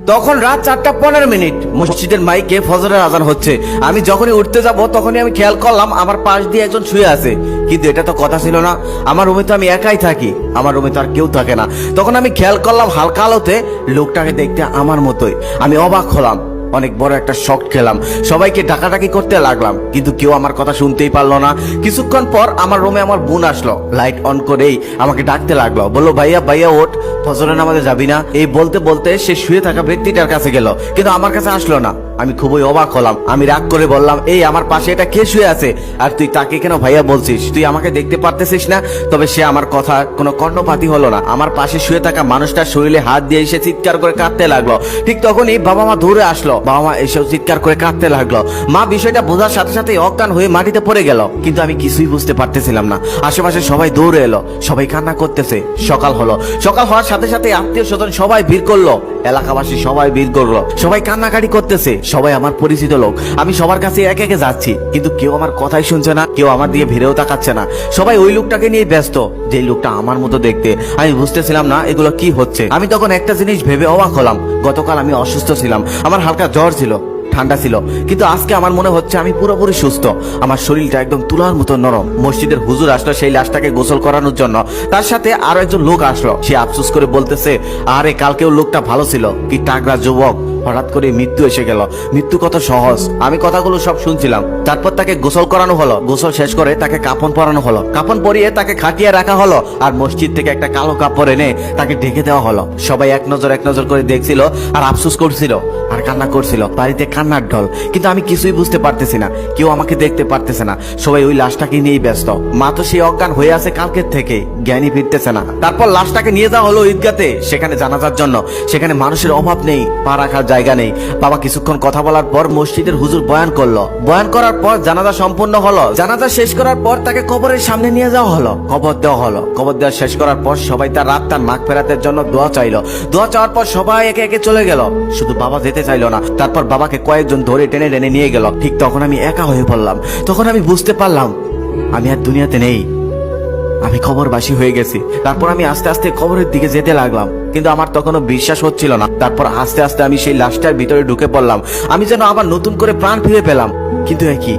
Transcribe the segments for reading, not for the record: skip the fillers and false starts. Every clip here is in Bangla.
তখন রাত 4:15 মসজিদের মাইকে ফজরের আজান হচ্ছে। আমি যখনই উঠতে যাব তখনই আমি খেয়াল করলাম আমার পাশ দিয়ে একজন শুয়ে আছে। কিন্তু এটা তো কথা ছিল না, আমার রুমে তো আমি একাই থাকি, আমার রুমে তো আর কেউ থাকে না। তখন আমি খেয়াল করলাম হালকা আলোতে লোকটাকে দেখতে আমার মতোই। আমি অবাক হলাম, অনেক বড় একটা শক খেলাম, সবাইকে ডাকাডাকি করতে লাগলাম, কিন্তু কেউ আমার কথা শুনতেই পারলো না। কিছুক্ষণ পর আমার রুমে আমার বোন আসলো, লাইট অন করেই আমাকে ডাকতে লাগলো, বললো ভাইয়া ভাইয়া ওঠ, ফজরের নামাজে যাবি না? এই বলতে বলতে সে শুয়ে থাকা ব্যক্তিটার কাছে গেল, কিন্তু আমার কাছে আসলো না। আমি খুবই অবাক হলাম, আমি রাগ করে বললাম, এই আমার পাশে এটা কে শুয়ে আছে আর তুই তাকে কেন ভাইয়া বলছিস? তুই আমাকে দেখতে পারতেছিস না? তবে সে আমার কথা কোনো কর্ণপাতই হলো না। আমার পাশে শুয়ে থাকা মানুষটার শরীরে হাত দিয়ে এসে চিৎকার করে কাঁদতে লাগলো। ঠিক তখনই বাবা মা দৌড়ে আসলো, বাবা মা এসেও চিৎকার করে কাঁদতে লাগলো। মা বিষয়টা বোঝার সাথে সাথে অজ্ঞান হয়ে মাটিতে পড়ে গেল, কিন্তু আমি কিছুই বুঝতে পারতেছিলাম না। আশেপাশে সবাই দৌড়ে এলো, সবাই কান্না করতেছে। সকাল হলো, সকাল হওয়ার সাথে সাথে আত্মীয় স্বজন সবাই ভিড় করলো, এলাকাবাসী সবাই ভিড় করলো, সবাই কান্নাকাটি করতেছে, সবাই আমার পরিচিত লোক। আমি সবার কাছে একে একে যাচ্ছি, কিন্তু কেউ আমার কথাই শুনছে না, কেউ আমার দিয়ে ভিড়েও তাকাচ্ছে না। সবাই ওই লোকটাকে নিয়ে ব্যস্ত, যে লোকটা আমার মতো দেখতে। আমি বুঝতেছিলাম না এগুলো কি হচ্ছে। আমি তখন একটা জিনিস ভেবে অবাক হলাম, গতকাল আমি অসুস্থ ছিলাম, আমার হালকা জ্বর ছিল, ঠান্ডা ছিল, কিন্তু আজকে আমার মনে হচ্ছে আমি পুরোপুরি সুস্থ। আমার শরীরটা একদম তুলার মতো নরম। মসজিদের হুজুর আসলো সেই লাশটাকে গোসল করানোর জন্য, তার সাথে আরো একজন লোক আসলো। সে আফসোস করে বলতেছে, আরে কালকেও লোকটা ভালো ছিল, কি টাকরা যুবক, হঠাৎ করে মৃত্যু এসে গেল। মৃত্যু কত সহজ। আমি কথাগুলো সব শুনছিলাম। তারপর তাকে গোসল করানো হলো, গোসল শেষ করে তাকে কাফন পরানো হলো, কাফন পরিয়ে তাকে খাটিয়ে রাখা হলো, আর মসজিদ থেকে একটা কালো কাপড় এনে তাকে ঢেকে দেওয়া হলো। সবাই এক নজর করে দেখছিল আর আফসোস করছিল আর কান্না করছিল। বাড়িতে কান্নার ঢল, কিন্তু আমি কিছুই বুঝতে পারতেছি না, কেউ আমাকে দেখতে পারতেছে না, সবাই ওই লাশটাকে নিয়েই ব্যস্ত। মা তো সেই অজ্ঞান হয়ে আছে কালকের থেকে, জ্ঞানী ফিরতেছে না। তারপর লাশটাকে নিয়ে যাওয়া হলো ঈদগাতে, সেখানে জানাজার জন্য। সেখানে মানুষের অভাব নেই, পা রাখার জায়গা নেই। বাবা কিছুক্ষণ কথা বলার পর মসজিদের হুজুর বয়ান করলো। বয়ান করার পর জানাজা সম্পূর্ণ হলো। জানাজা শেষ করার পর তাকে কবরের সামনে নিয়ে যাওয়া হলো, কবর দেওয়া হলো। কবর দেওয়া শেষ করার পর সবাই তার রাতটার মাগফিরাতের জন্য দোয়া চাইলো। দোয়া চাওয়ার পর সবাই একে একে চলে গেল, শুধু বাবা যেতে চাইলো না। তারপর বাবাকে কয়েকজন ধরে টেনে টেনে নিয়ে গেল। ঠিক তখন আমি একা হয়ে পড়লাম। তখন আমি বুঝতে পারলাম আমি আর দুনিয়াতে নেই, আমি কবরবাসী হয়ে গেছি। তারপর আমি আস্তে আস্তে কবরের দিকে যেতে লাগলাম, কিন্তু আমার তখনও বিশ্বাস হচ্ছিল না। তারপর আস্তে আস্তে আমি সেই লাশটার ভিতরে ঢুকে পড়লাম। আমি যেন আবার নতুন করে প্রাণ ফিরে পেলাম, কিন্তু একই,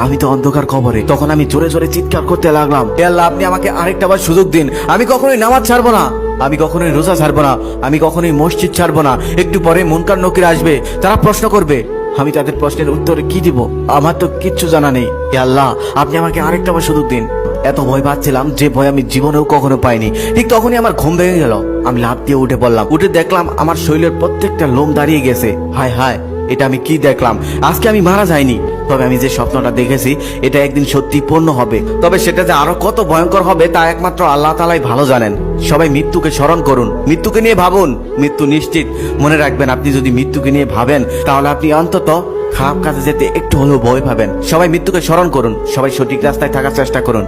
আমি তো অন্ধকার কবরে। তখন আমি জোরে জোরে চিৎকার করতে লাগলাম, হে আল্লাহ, আপনি আমাকে আরেকটা বার সুযোগ দিন। আমি কখনোই নামাজ ছাড়বো না, আমি কখনোই রোজা ছাড়বো না, আমি কখনোই মসজিদ ছাড়বো না। একটু পরে মুনকার নকির আসবে, তারা প্রশ্ন করবে, আমি তাদের প্রশ্নের উত্তরে কি দিব? আমার তো কিচ্ছু জানা নেই। হে আল্লাহ, আপনি আমাকে আরেকটা বার সুযোগ দিন। এত ভয় পাচ্ছিলাম যে ভয় আমি জীবনেও কখনো পাইনি। ঠিক তখনই আমার ঘুম ভেঙে গেল। আমি লাফ দিয়ে উঠে পড়লাম। উঠে দেখলাম আমার শরীরের প্রত্যেকটা লোম দাঁড়িয়ে গেছে। হায় হায়, এটা আমি কি দেখলাম? আজকে আমি মারা যাইনি, তবে আমি যে স্বপ্নটা দেখেছি এটা একদিন সত্যি পূর্ণ হবে। তবে সেটা যে আরো কত ভয়ঙ্কর হবে তা একমাত্র আল্লাহ তাআলাই ভালো জানেন। সবাই মৃত্যুকে স্মরণ করুন, মৃত্যুকে নিয়ে ভাবুন। মৃত্যু নিশ্চিত। মনে রাখবেন, আপনি যদি মৃত্যুকে নিয়ে ভাবেন তাহলে আপনি অন্তত খারাপ কাজে যেতে একটু হলেও ভয় পাবেন। সবাই মৃত্যুকে স্মরণ করুন, সবাই সঠিক রাস্তায় থাকার চেষ্টা করুন।